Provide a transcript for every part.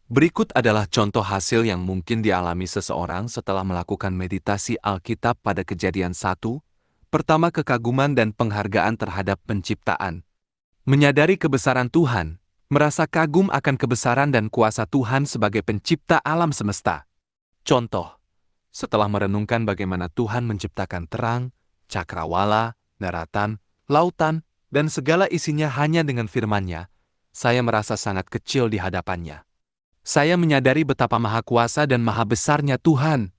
Berikut adalah contoh hasil yang mungkin dialami seseorang setelah melakukan meditasi Alkitab pada Kejadian 1. Pertama, kekaguman dan penghargaan terhadap penciptaan. Menyadari kebesaran Tuhan, merasa kagum akan kebesaran dan kuasa Tuhan sebagai pencipta alam semesta. Contoh, setelah merenungkan bagaimana Tuhan menciptakan terang, cakrawala, daratan, lautan, dan segala isinya hanya dengan firman-Nya, saya merasa sangat kecil di hadapannya. Saya menyadari betapa maha kuasa dan maha besarnya Tuhan.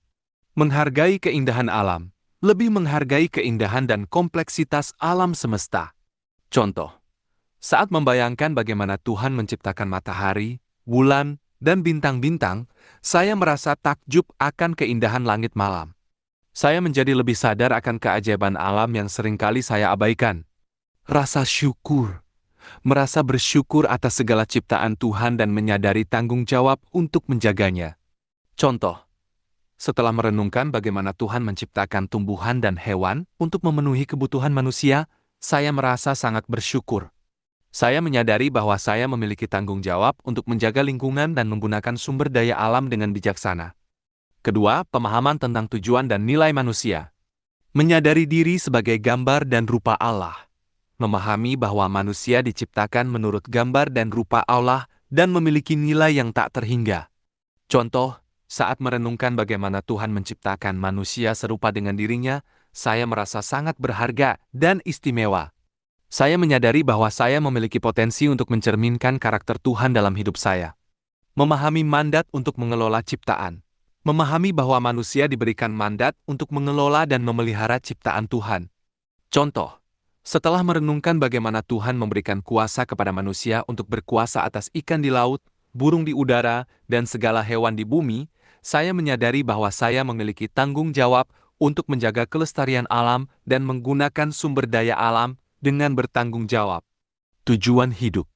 Menghargai keindahan alam, lebih menghargai keindahan dan kompleksitas alam semesta. Contoh, saat membayangkan bagaimana Tuhan menciptakan matahari, bulan, dan bintang-bintang, saya merasa takjub akan keindahan langit malam. Saya menjadi lebih sadar akan keajaiban alam yang seringkali saya abaikan. Rasa syukur, merasa bersyukur atas segala ciptaan Tuhan dan menyadari tanggung jawab untuk menjaganya. Contoh, setelah merenungkan bagaimana Tuhan menciptakan tumbuhan dan hewan untuk memenuhi kebutuhan manusia, saya merasa sangat bersyukur. Saya menyadari bahwa saya memiliki tanggung jawab untuk menjaga lingkungan dan menggunakan sumber daya alam dengan bijaksana. Kedua, pemahaman tentang tujuan dan nilai manusia. Menyadari diri sebagai gambar dan rupa Allah. Memahami bahwa manusia diciptakan menurut gambar dan rupa Allah dan memiliki nilai yang tak terhingga. Contoh, saat merenungkan bagaimana Tuhan menciptakan manusia serupa dengan dirinya, saya merasa sangat berharga dan istimewa. Saya menyadari bahwa saya memiliki potensi untuk mencerminkan karakter Tuhan dalam hidup saya. Memahami mandat untuk mengelola ciptaan. Memahami bahwa manusia diberikan mandat untuk mengelola dan memelihara ciptaan Tuhan. Contoh, setelah merenungkan bagaimana Tuhan memberikan kuasa kepada manusia untuk berkuasa atas ikan di laut, burung di udara, dan segala hewan di bumi, saya menyadari bahwa saya memiliki tanggung jawab untuk menjaga kelestarian alam dan menggunakan sumber daya alam dengan bertanggung jawab. Tujuan hidup.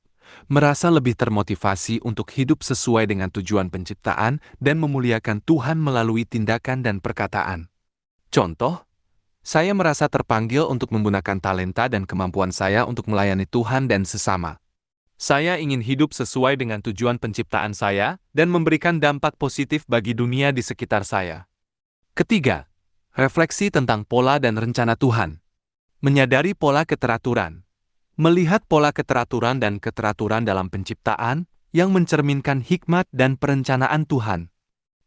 Merasa lebih termotivasi untuk hidup sesuai dengan tujuan penciptaan dan memuliakan Tuhan melalui tindakan dan perkataan. Contoh, saya merasa terpanggil untuk menggunakan talenta dan kemampuan saya untuk melayani Tuhan dan sesama. Saya ingin hidup sesuai dengan tujuan penciptaan saya dan memberikan dampak positif bagi dunia di sekitar saya. Ketiga, refleksi tentang pola dan rencana Tuhan. Menyadari pola keteraturan. Melihat pola keteraturan dan keteraturan dalam penciptaan yang mencerminkan hikmat dan perencanaan Tuhan.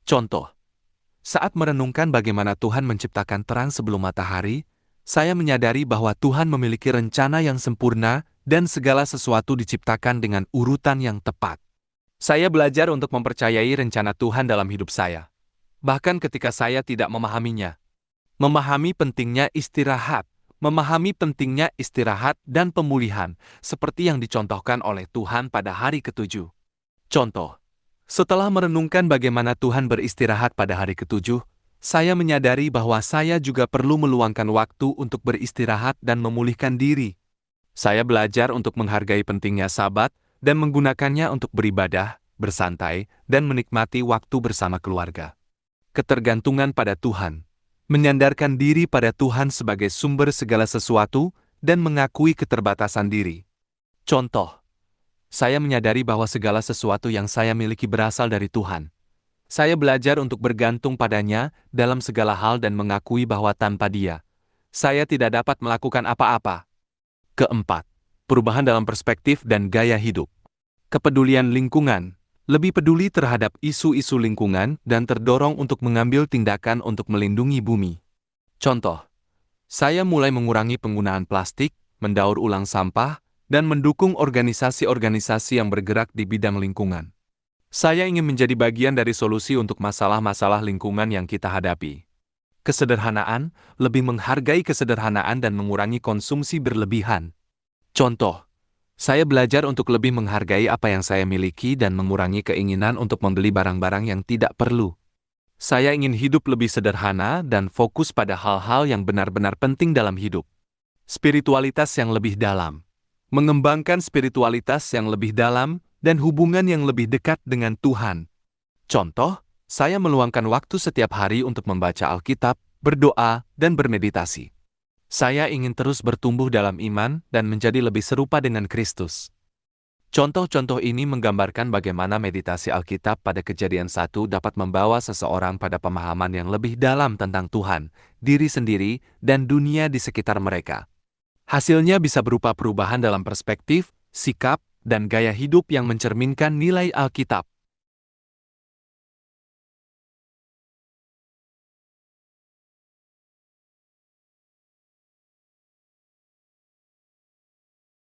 Contoh, saat merenungkan bagaimana Tuhan menciptakan terang sebelum matahari, saya menyadari bahwa Tuhan memiliki rencana yang sempurna dan segala sesuatu diciptakan dengan urutan yang tepat. Saya belajar untuk mempercayai rencana Tuhan dalam hidup saya, bahkan ketika saya tidak memahaminya. Memahami pentingnya istirahat. Memahami pentingnya istirahat dan pemulihan, seperti yang dicontohkan oleh Tuhan pada hari ke-7. Contoh, setelah merenungkan bagaimana Tuhan beristirahat pada hari ke-7, saya menyadari bahwa saya juga perlu meluangkan waktu untuk beristirahat dan memulihkan diri. Saya belajar untuk menghargai pentingnya Sabat dan menggunakannya untuk beribadah, bersantai, dan menikmati waktu bersama keluarga. Ketergantungan pada Tuhan. Menyandarkan diri pada Tuhan sebagai sumber segala sesuatu dan mengakui keterbatasan diri. Contoh, saya menyadari bahwa segala sesuatu yang saya miliki berasal dari Tuhan. Saya belajar untuk bergantung padanya dalam segala hal dan mengakui bahwa tanpa Dia, saya tidak dapat melakukan apa-apa. Keempat, perubahan dalam perspektif dan gaya hidup. Kepedulian lingkungan. Lebih peduli terhadap isu-isu lingkungan dan terdorong untuk mengambil tindakan untuk melindungi bumi. Contoh, saya mulai mengurangi penggunaan plastik, mendaur ulang sampah, dan mendukung organisasi-organisasi yang bergerak di bidang lingkungan. Saya ingin menjadi bagian dari solusi untuk masalah-masalah lingkungan yang kita hadapi. Kesederhanaan, lebih menghargai kesederhanaan dan mengurangi konsumsi berlebihan. Contoh, saya belajar untuk lebih menghargai apa yang saya miliki dan mengurangi keinginan untuk membeli barang-barang yang tidak perlu. Saya ingin hidup lebih sederhana dan fokus pada hal-hal yang benar-benar penting dalam hidup. Spiritualitas yang lebih dalam. Mengembangkan spiritualitas yang lebih dalam dan hubungan yang lebih dekat dengan Tuhan. Contoh, saya meluangkan waktu setiap hari untuk membaca Alkitab, berdoa, dan bermeditasi. Saya ingin terus bertumbuh dalam iman dan menjadi lebih serupa dengan Kristus. Contoh-contoh ini menggambarkan bagaimana meditasi Alkitab pada Kejadian 1 dapat membawa seseorang pada pemahaman yang lebih dalam tentang Tuhan, diri sendiri, dan dunia di sekitar mereka. Hasilnya bisa berupa perubahan dalam perspektif, sikap, dan gaya hidup yang mencerminkan nilai Alkitab.